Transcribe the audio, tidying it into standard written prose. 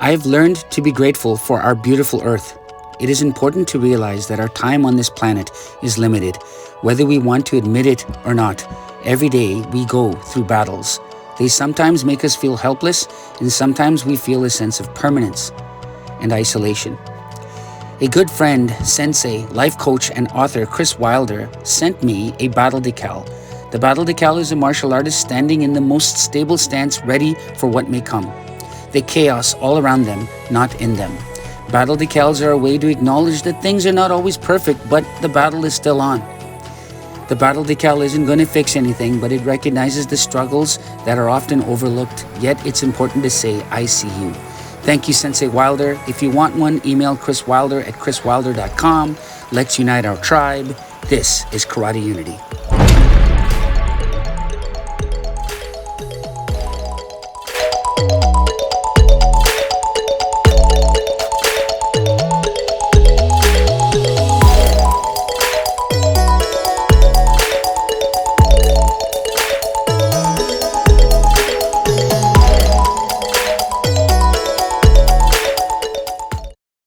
I have learned to be grateful for our beautiful earth. It is important to realize that our time on this planet is limited. Whether we want to admit it or not, every day we go through battles. They sometimes make us feel helpless, and sometimes we feel a sense of permanence and isolation. A good friend, sensei, life coach, and author Kris Wilder sent me a battle decal. The battle decal is a martial artist standing in the most stable stance, ready for what may come. The chaos all around them, not in them. Battle decals are a way to acknowledge that things are not always perfect, but the battle is still on. The battle decal isn't going to fix anything, but it recognizes the struggles that are often overlooked, yet it's important to say, I see you. Thank you, Sensei Wilder. If you want one, email Kris Wilder at kriswilder.com. Let's unite our tribe. This is Karate Unity.